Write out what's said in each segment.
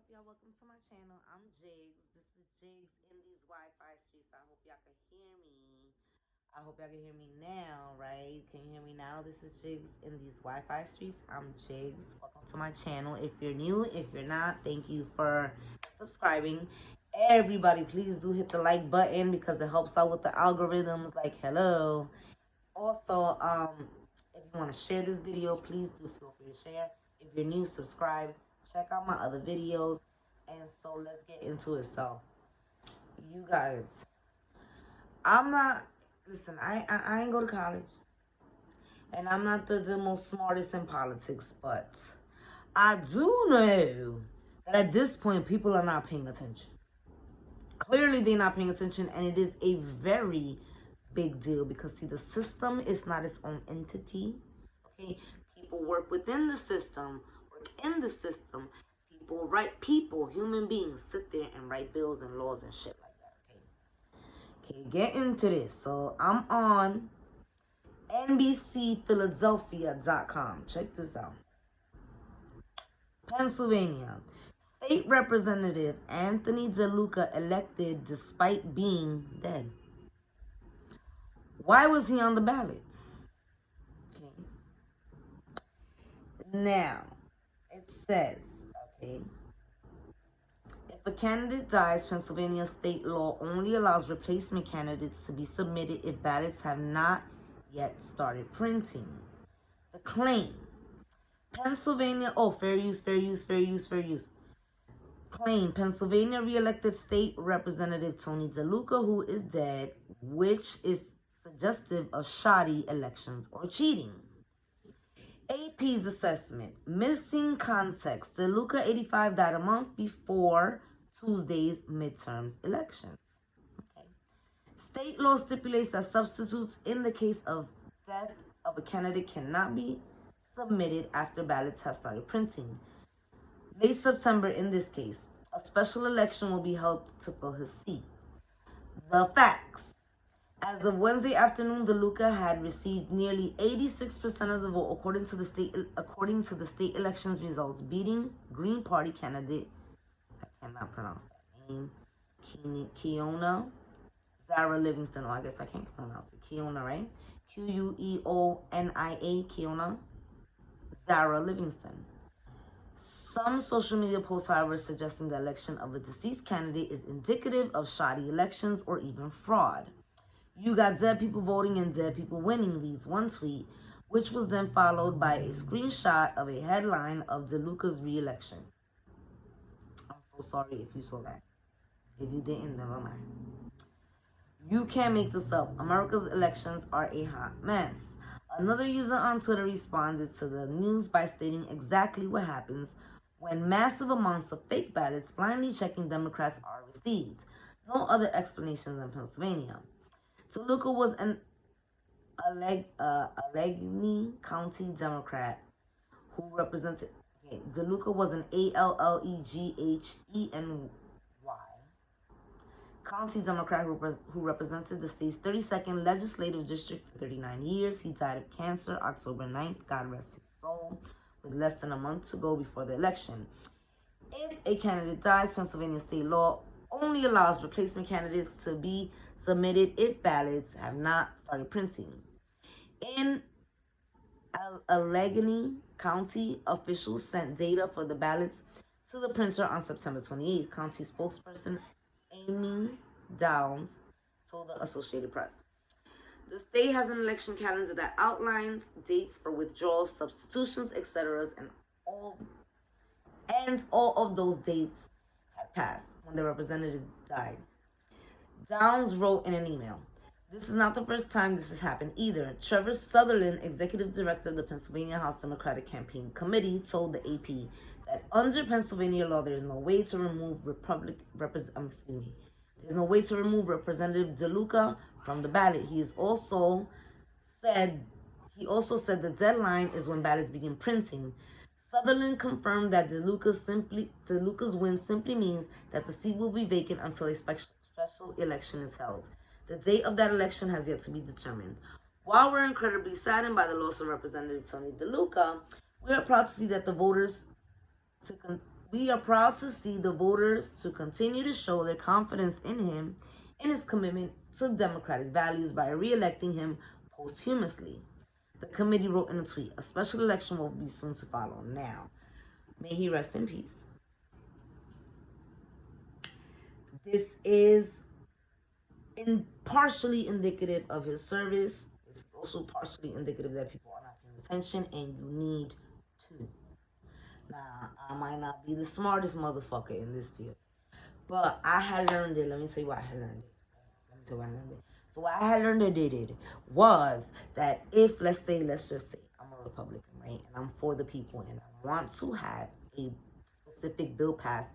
up, y'all? Welcome to my channel. I'm Jigs. This is Jigs in these Wi-Fi streets. I hope y'all can hear me. I hope y'all can hear me now, right? Can you hear me now? This is Jigs in these Wi-Fi streets. I'm Jigs. Welcome to my channel. If you're new, if you're not, thank you for subscribing. Everybody, please do hit the like button because it helps out with the algorithms. Like, hello. Also, if you want to share this video, please do feel free to share. If you're new, subscribe. Check out my other videos. And so let's get into it. So, you guys, I'm not, listen, I ain't go to college. And I'm not the most smartest in politics, but I do know that at this point, people are not paying attention. Clearly, they're not paying attention, and it is a very big deal because, see, the system is not its own entity. Okay, people work within the system, work in the system. People, human beings, sit there and write bills and laws and shit like that. Okay, get into this. So I'm on NBCPhiladelphia.com. Check this out. Pennsylvania. State Representative Anthony DeLuca elected despite being dead. Why was he on the ballot? Okay. Now, it says, okay, if a candidate dies, Pennsylvania state law only allows replacement candidates to be submitted if ballots have not yet started printing. The claim, Pennsylvania, fair use. Claim, Pennsylvania re-elected State Representative Tony DeLuca, who is dead, which is suggestive of shoddy elections or cheating. AP's assessment, missing context. DeLuca, 85, died a month before Tuesday's midterms elections. Okay. State law stipulates that substitutes in the case of death of a candidate cannot be submitted after ballots have started printing. Late September in this case, a special election will be held to fill his seat. The facts. As of Wednesday afternoon, DeLuca had received nearly 86% of the vote according to the state elections results, beating Green Party candidate, I cannot pronounce that name, Keona Zara Livingston. I guess I can't pronounce it. Keona, right? Queonia, Keona Zara Livingston. Some social media posts, however, suggesting the election of a deceased candidate is indicative of shoddy elections or even fraud. You got dead people voting and dead people winning, reads one tweet, which was then followed by a screenshot of a headline of DeLuca's re-election. I'm so sorry if you saw that. If you didn't, never mind. You can't make this up. America's elections are a hot mess. Another user on Twitter responded to the news by stating exactly what happens when massive amounts of fake ballots blindly checking Democrats are received. No other explanations in Pennsylvania. DeLuca was an Allegheny County Democrat who represented. DeLuca was an Allegheny County Democrat who represented the state's 32nd legislative district for 39 years. He died of cancer October 9th. God rest his soul. With less than a month to go before the election. If a candidate dies, Pennsylvania state law only allows replacement candidates to be submitted if ballots have not started printing. In Allegheny County, officials sent data for the ballots to the printer on September 28th. County spokesperson Amy Downs told the Associated Press. The state has an election calendar that outlines dates for withdrawals, substitutions, etc., and all of those dates had passed when the representative died. Downs wrote in an email, "This is not the first time this has happened either." Trevor Sutherland, executive director of the Pennsylvania House Democratic Campaign Committee, told the AP that under Pennsylvania law, there is no way to remove Representative DeLuca from the ballot. He also said the deadline is when ballots begin printing. Sutherland confirmed that DeLuca's win simply means that the seat will be vacant until a special election is held. The date of that election has yet to be determined. While we're incredibly saddened by the loss of Representative Tony DeLuca, we are proud to see that the voters We are proud to see the voters to continue to show their confidence in him and his commitment to democratic values by re-electing him posthumously. The committee wrote in a tweet, a special election will be soon to follow. Now, may he rest in peace. This is partially indicative of his service. It's also partially indicative that people are not paying attention, and you need to. Now, I might not be the smartest motherfucker in this field, but I had learned it. Let me tell you what I had learned it. So what I had learned it was that if, let's just say, I'm a Republican, right? And I'm for the people, and I want to have a specific bill passed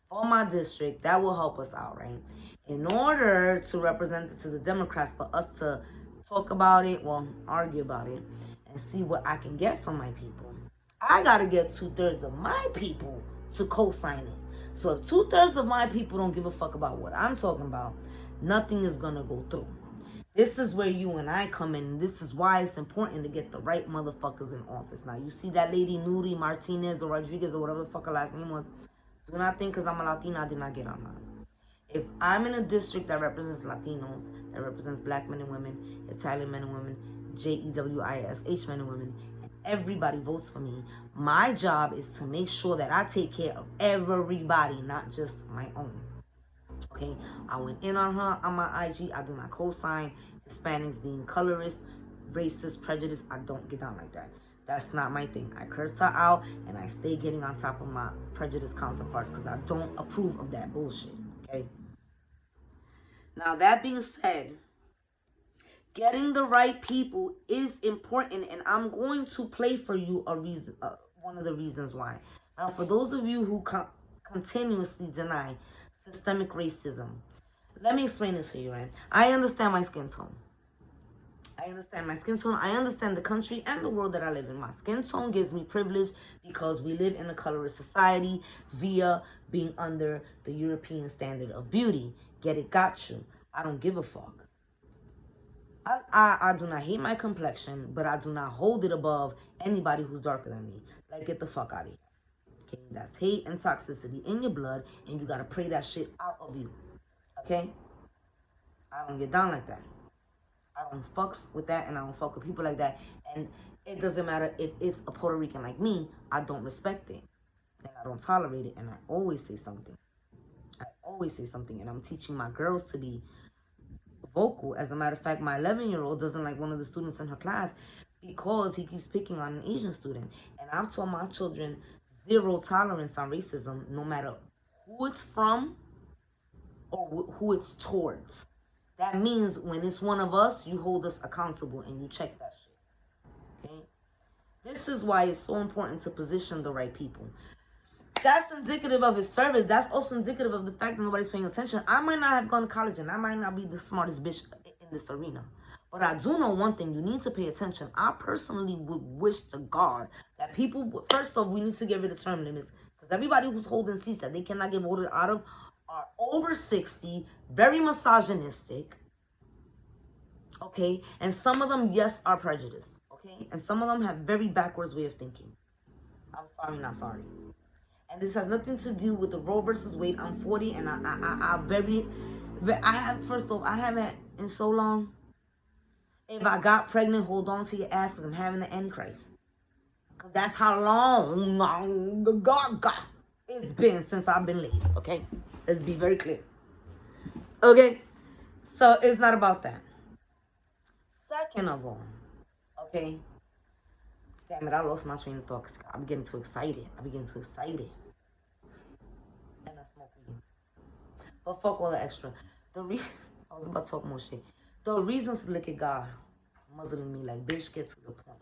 for my district that will help us out, right? In order to represent it to the Democrats, for us to talk about it, argue about it, and see what I can get from my people, I gotta get 2/3 of my people to co-sign it. So if 2/3 of my people don't give a fuck about what I'm talking about, nothing is gonna go through. This is where you and I come in. And this is why it's important to get the right motherfuckers in office. Now, you see that lady Nuri Martinez or Rodriguez or whatever the fuck her last name was. Do not think because I'm a Latina, I did not get on that. If I'm in a district that represents Latinos, that represents black men and women, Italian men and women, JEWISH men and women, and everybody votes for me, my job is to make sure that I take care of everybody, not just my own. Okay, I went in on her on my IG. I do not co-sign Hispanics being colorist, racist, prejudiced. I don't get down like that. That's not my thing. I cursed her out, and I stay getting on top of my prejudiced counterparts because I don't approve of that bullshit. Okay. Now, that being said, getting the right people is important, and I'm going to play for you a reason. One of the reasons why. Now, for those of you who continuously deny systemic racism, let me explain this to you, right? I understand my skin tone. I understand the country and the world that I live in. My skin tone gives me privilege because we live in a colorist society via being under the European standard of beauty. Get it, got you. I don't give a fuck. I do not hate my complexion, but I do not hold it above anybody who's darker than me. Like, get the fuck out of here. Okay, that's hate and toxicity in your blood, and you gotta pray that shit out of you. Okay? I don't get down like that. I don't fuck with that, and I don't fuck with people like that. And it doesn't matter if it's a Puerto Rican like me, I don't respect it. And I don't tolerate it, and I always say something. And I'm teaching my girls to be vocal. As a matter of fact, my 11-year-old doesn't like one of the students in her class because he keeps picking on an Asian student. And I've told my children zero tolerance on racism, no matter who it's from or who it's towards. That means when it's one of us, you hold us accountable and you check that shit. Okay? This is why it's so important to position the right people. That's indicative of his service. That's also indicative of the fact that nobody's paying attention. I might not have gone to college and I might not be the smartest bitch in this arena. But I do know one thing. You need to pay attention. I personally would wish to God that people, first off, we need to get rid of term limits. Because everybody who's holding seats that they cannot get voted out of are over 60, very misogynistic. Okay? And some of them, yes, are prejudiced. Okay? And some of them have very backwards way of thinking. I'm sorry, not sorry. And this has nothing to do with the Roe versus Wade. I'm 40 and first off, I haven't in so long. If I got pregnant, hold on to your ass because I'm having the Antichrist. Because that's how long it's been since I've been laid. Okay? Let's be very clear. Okay? So it's not about that. Second of all, okay? Damn it, I lost my train of thought. I'm getting too excited. And I smoke weed. But fuck all the extra. I was about to talk more shit. The reasons to look at God muzzling me like, bitch, get to the point.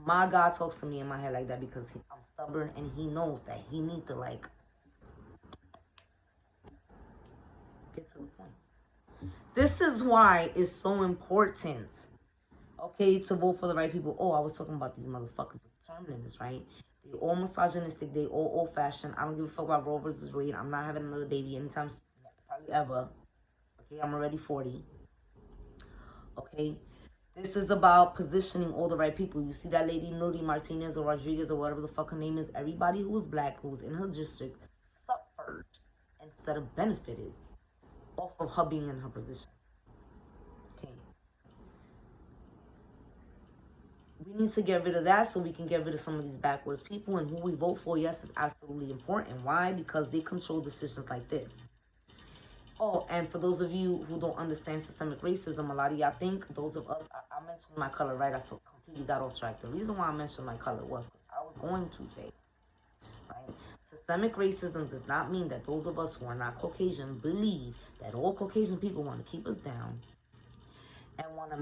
My God talks to me in my head like that because I'm stubborn and he knows that he needs to, like, get to the point. This is why it's so important, okay, to vote for the right people. Oh, I was talking about these motherfuckers with term limits, right? They all misogynistic. They all old-fashioned. I don't give a fuck about Roe versus Wade. I'm not having another baby anytime soon, probably ever. Okay, I'm already 40. Okay, This is about positioning all the right people. You see that lady Nuri Martinez or Rodriguez or whatever the fuck her name is. Everybody who was black, who was in her district, suffered instead of benefited off of her being in her position. Okay. We need to get rid of that so we can get rid of some of these backwards people. And who we vote for, yes, is absolutely important. Why? Because they control decisions like this. Oh, and for those of you who don't understand systemic racism, a lot of y'all think, those of us, I mentioned my color, right? I completely got off track. The reason why I mentioned my color was because I was going to say, right? Systemic racism does not mean that those of us who are not Caucasian believe that all Caucasian people want to keep us down and want to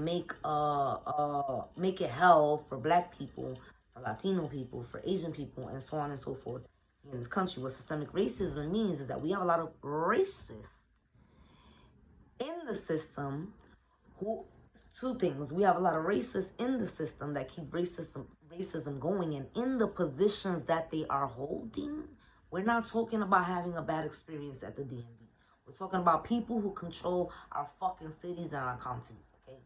make it hell for black people, for Latino people, for Asian people, and so on and so forth in this country. What systemic racism means is that we have a lot of racists in the system who, two things, we have a lot of racists in the system that keep racism going, and in the positions that they are holding, we're not talking about having a bad experience at the DMV. We're talking about people who control our fucking cities and our counties, okay?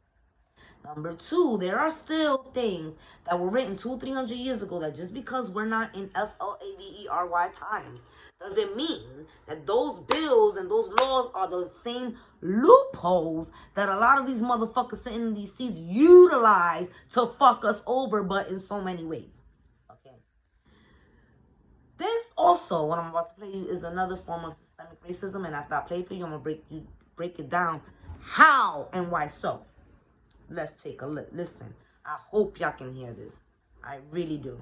Number two, there are still things that were written 200-300 years ago that just because we're not in SLAVERY times doesn't mean that those bills and those laws are the same loopholes that a lot of these motherfuckers sitting in these seats utilize to fuck us over, but in so many ways. Okay. This also, what I'm about to play you, is another form of systemic racism, and after I play for you, I'm gonna break it down how and why so. Let's take a listen. I hope y'all can hear this. I really do.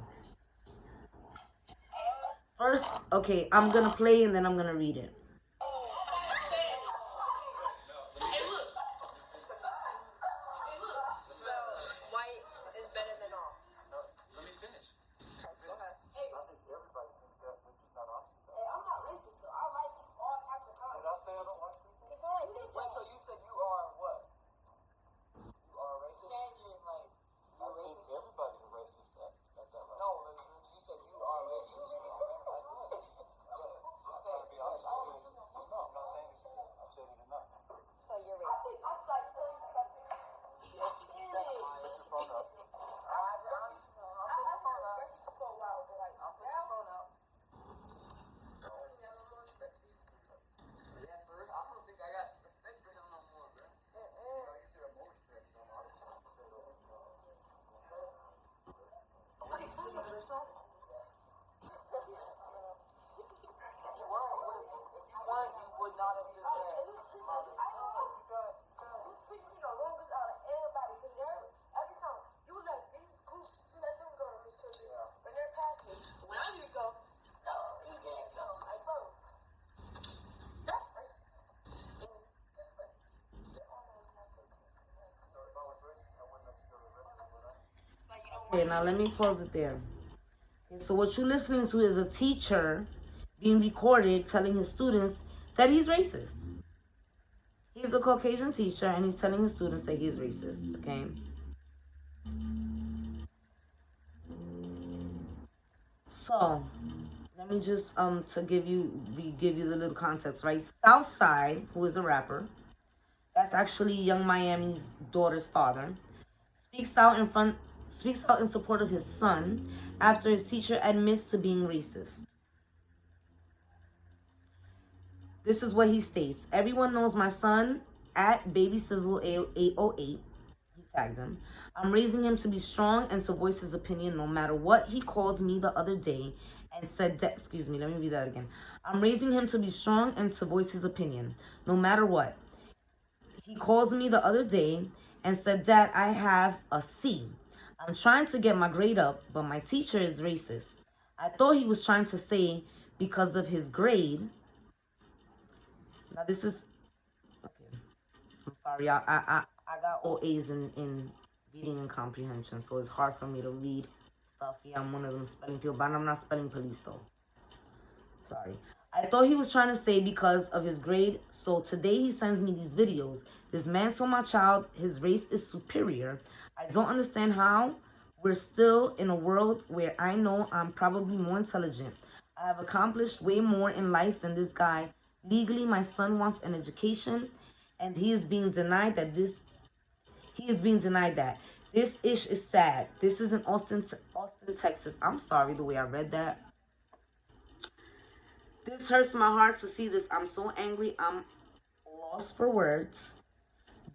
First, okay, I'm gonna play and then I'm gonna read it. Okay, now let me pause it there. Okay, so what you're listening to is a teacher being recorded telling his students that he's racist. He's a Caucasian teacher and he's telling his students that he's racist, okay? So, let me just to give you the little context, right? Southside, who is a rapper, that's actually Young Miami's daughter's father, speaks out in support of his son after his teacher admits to being racist. This is what he states. Everyone knows my son at Baby Sizzle 808. He tagged him. I'm raising him to be strong and to voice his opinion no matter what. He called me the other day and said that, excuse me, let me read that again. I'm raising him to be strong and to voice his opinion no matter what. He called me the other day and said that I have a C. I'm trying to get my grade up, but my teacher is racist. I thought he was trying to say because of his grade. Now this is, okay, I'm sorry, I got all A's in reading and comprehension, so it's hard for me to read stuff. Yeah, I'm one of them spelling people, but I'm not spelling police though. Sorry. I thought he was trying to say because of his grade, so today he sends me these videos. This man told my child his race is superior. I don't understand how we're still in a world where I know I'm probably more intelligent. I have accomplished way more in life than this guy. Legally, my son wants an education, and he is being denied that this. He is being denied that. This ish is sad. This is in Austin, Texas. I'm sorry the way I read that. This hurts my heart to see this. I'm so angry. I'm lost for words.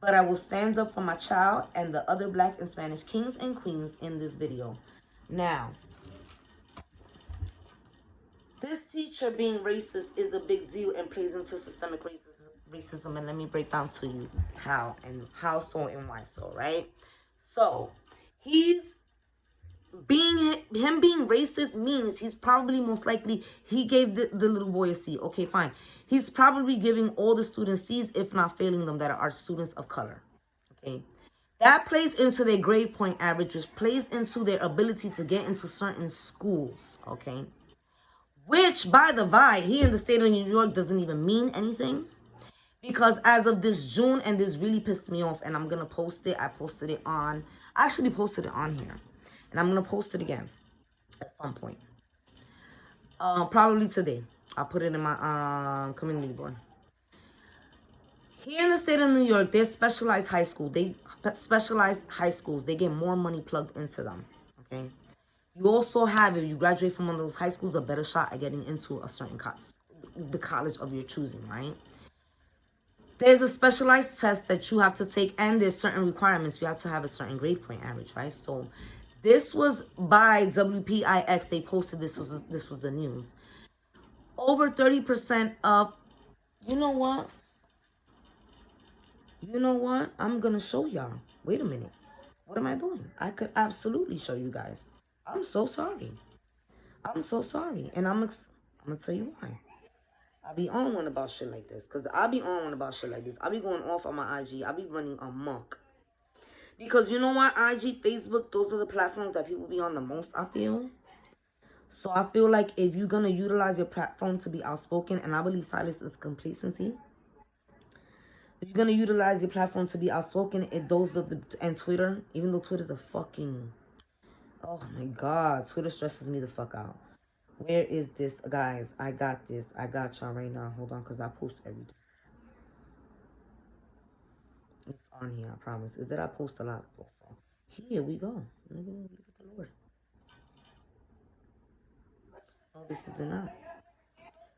But I will stand up for my child and the other Black and Spanish kings and queens in this video. Now, this teacher being racist is a big deal and plays into systemic racism. And let me break down to you how so and why so, right? So, him being racist means he's probably most likely, he gave the little boy a C. Okay, fine. He's probably giving all the students C's, if not failing them, that are students of color. Okay. That plays into their grade point average, which plays into their ability to get into certain schools. Okay. Which, by the by, here in the state of New York doesn't even mean anything. Because as of this June, and this really pissed me off, and I'm going to post it. I actually posted it on here. And I'm going to post it again at some point. Probably today. I'll put it in my community board. Here in the state of New York, there's specialized high schools. They get more money plugged into them. Okay. You also have, if you graduate from one of those high schools, a better shot at getting into a certain the college of your choosing, right? There's a specialized test that you have to take, and there's certain requirements. You have to have a certain grade point average, right? So this was by WPIX. They posted this was the news. Over 30% of, you know what? I'm going to show y'all. Wait a minute. What am I doing? I could absolutely show you guys. I'm so sorry. And I'm going to tell you why. I be on one about shit like this. Because I be on one about shit like this. I be going off on my IG. I be running amok. Because you know what? IG, Facebook, those are the platforms that people be on the most, I feel. So I feel like if you're going to utilize your platform to be outspoken, and I believe silence is complacency. If you're going to utilize your platform to be outspoken, and Twitter, even though Twitter's a fucking, oh my God, Twitter stresses me the fuck out. Where is this? Guys, I got this. I got y'all right now. Hold on, because I post everything. It's on here, I promise. Is that I post a lot. Here we go. Look at the Lord. No, this is not.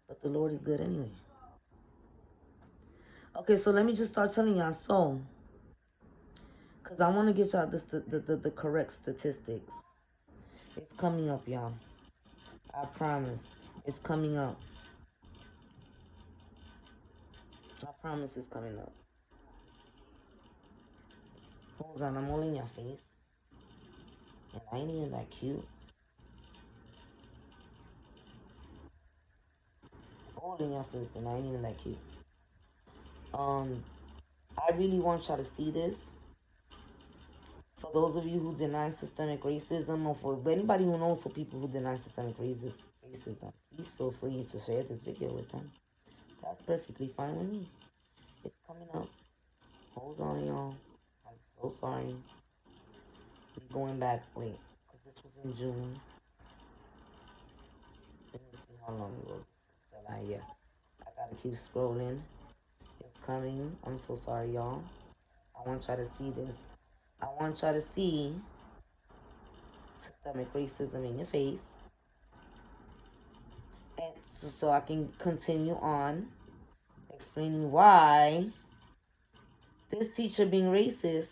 But the Lord is good anyway. Okay, so let me just start telling y'all. So, because I want to get y'all the correct statistics. It's coming up, y'all. I promise. It's coming up. I promise it's coming up. Hold on, I'm all in your face. And I ain't even that cute. All in your face, and I ain't even that cute. I really want y'all to see this. For those of you who deny systemic racism, or for anybody who knows for people who deny systemic racism, please feel free to share this video with them. That's perfectly fine with me. It's coming up. Hold on, y'all. I'm so sorry. We're going back. Wait, because this was in June. How long ago? Yeah. I gotta keep scrolling. It's coming. I'm so sorry, y'all. I want y'all to see this. I want y'all to see systemic racism in your face. And so I can continue on explaining why this teacher being racist,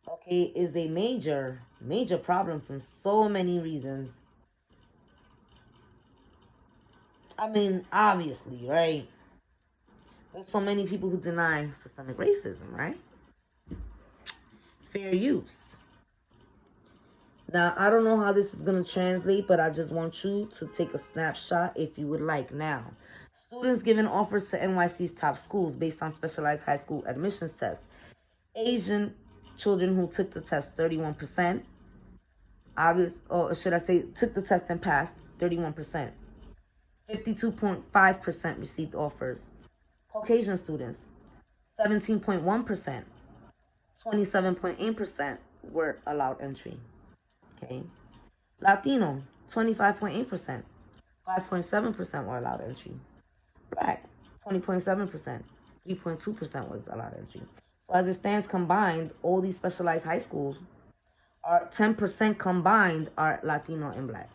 okay, is a major problem from so many reasons. I mean, obviously, right? There's so many people who deny systemic racism, right? Fair use. Now, I don't know how this is going to translate, but I just want you to take a snapshot if you would like. Now, students given offers to NYC's top schools based on specialized high school admissions tests. Asian children who took the test, 31%. Took the test and passed, 31%. 52.5% received offers. Caucasian students, 17.1%. 27.8% were allowed entry. Okay. Latino, 25.8%. 5.7% were allowed entry. Black, 20.7%. 3.2% was allowed entry. So as it stands combined, all these specialized high schools are 10% combined are Latino and Black.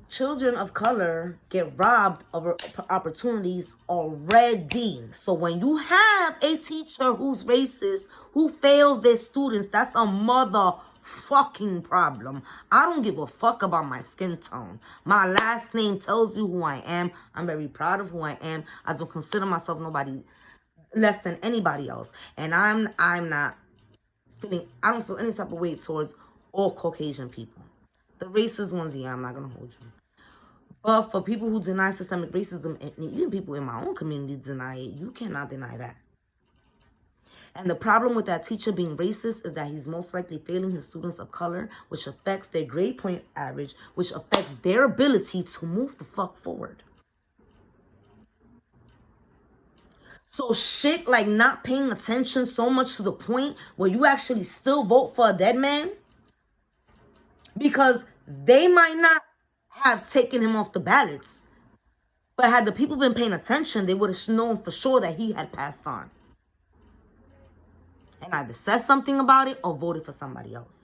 Children of color get robbed of opportunities already. So when you have a teacher who's racist, who fails their students, that's a motherfucking problem. I don't give a fuck about my skin tone. My last name tells you who I am. I'm very proud of who I am. I don't consider myself nobody less than anybody else. And I'm not feeling, I don't feel any type of way towards all Caucasian people. The racist ones, yeah, I'm not gonna hold you. But for people who deny systemic racism, and even people in my own community deny it, you cannot deny that. And the problem with that teacher being racist is that he's most likely failing his students of color, which affects their grade point average, which affects their ability to move the fuck forward. So shit like not paying attention so much to the point where you actually still vote for a dead man, because they might not have taken him off the ballots, but had the people been paying attention, they would have known for sure that he had passed on and either said something about it or voted for somebody else.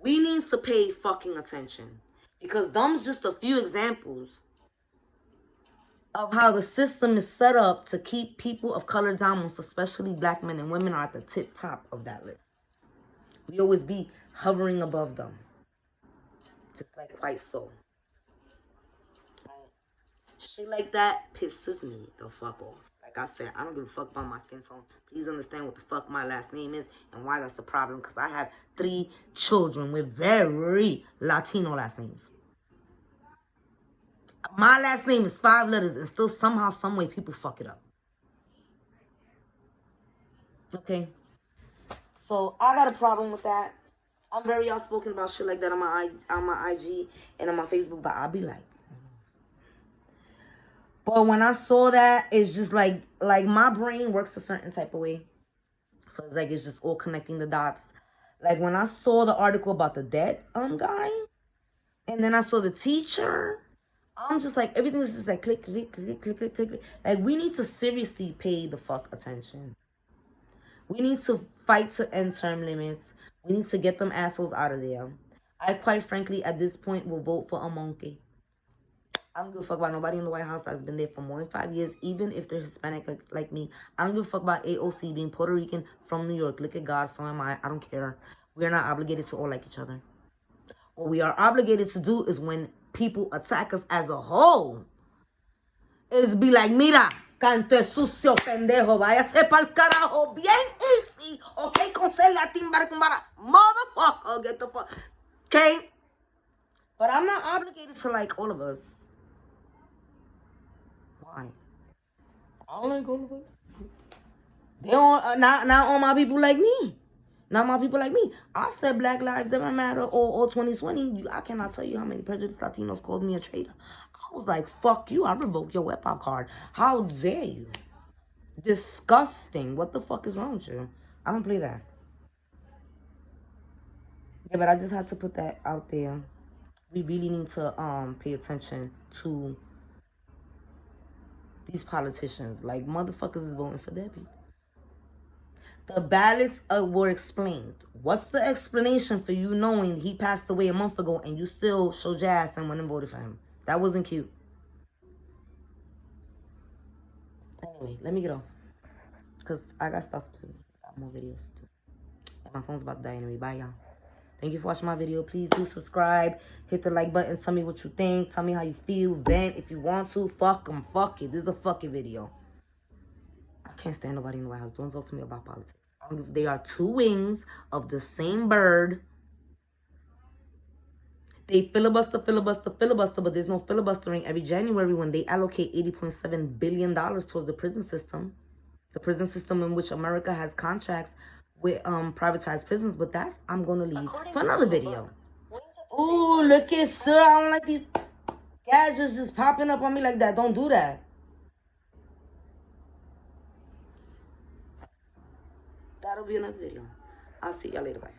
We need to pay fucking attention, because them's just a few examples of how the system is set up to keep people of color down, most especially Black men and women are at the tip top of that list. We always be hovering above them, just like white soul. Shit like that pisses me the fuck off. Like I said, I don't give a fuck about my skin tone. Please understand what the fuck my last name is and why that's a problem, because I have 3 children with very Latino last names. My last name is 5 letters, and still somehow, some way, people fuck it up. Okay? So I got a problem with that. I'm very outspoken about shit like that on my IG and on my Facebook, but I'll be like. But when I saw that, it's just like my brain works a certain type of way. So it's like it's just all connecting the dots. Like when I saw the article about the dead guy, and then I saw the teacher, I'm just like, everything's just like click, click, click, click, click, click. Like we need to seriously pay the fuck attention. We need to fight to end term limits. We need to get them assholes out of there. I quite frankly, at this point, will vote for a monkey. I don't give a fuck about nobody in the White House that's been there for more than 5 years, even if they're Hispanic like me. I don't give a fuck about AOC being Puerto Rican from New York. Look at God, so am I. I don't care. We're not obligated to all like each other. What we are obligated to do is when people attack us as a whole, is be like, mira, canto sucio pendejo, váyase pa'l carajo, bien easy, okay, con ser Latin, motherfucker, get the fuck, okay? But I'm not obligated to like all of us. Why? I don't like all of us. They don't, not all my people like me. Not my people like me. I said Black Lives Don't Matter or 2020. I cannot tell you how many prejudiced Latinos called me a traitor. I was like, fuck you. I revoked your hip-hop card. How dare you? Disgusting. What the fuck is wrong with you? I don't play that. Yeah, but I just had to put that out there. We really need to pay attention to these politicians. Like, motherfuckers is voting for their people. The ballots were explained. What's the explanation for you knowing he passed away a month ago and you still showed your ass and went and voted for him? That wasn't cute. Anyway, let me get off, because I got stuff to do. I got more videos to do. And my phone's about to die anyway. Bye, y'all. Thank you for watching my video. Please do subscribe. Hit the like button. Tell me what you think. Tell me how you feel. Vent if you want to. Fuck them. Fuck it. This is a fucking video. I can't stand nobody in the White House. Don't talk to me about politics. They are 2 wings of the same bird. They filibuster, but there's no filibustering every January when they allocate $80.7 billion towards the prison system. The prison system in which America has contracts with privatized prisons. But that's, I'm going to leave for another video. Ooh, look at sir. I don't like these gadgets just popping up on me like that. Don't do that. That'll be another video. I'll see y'all later. Bye.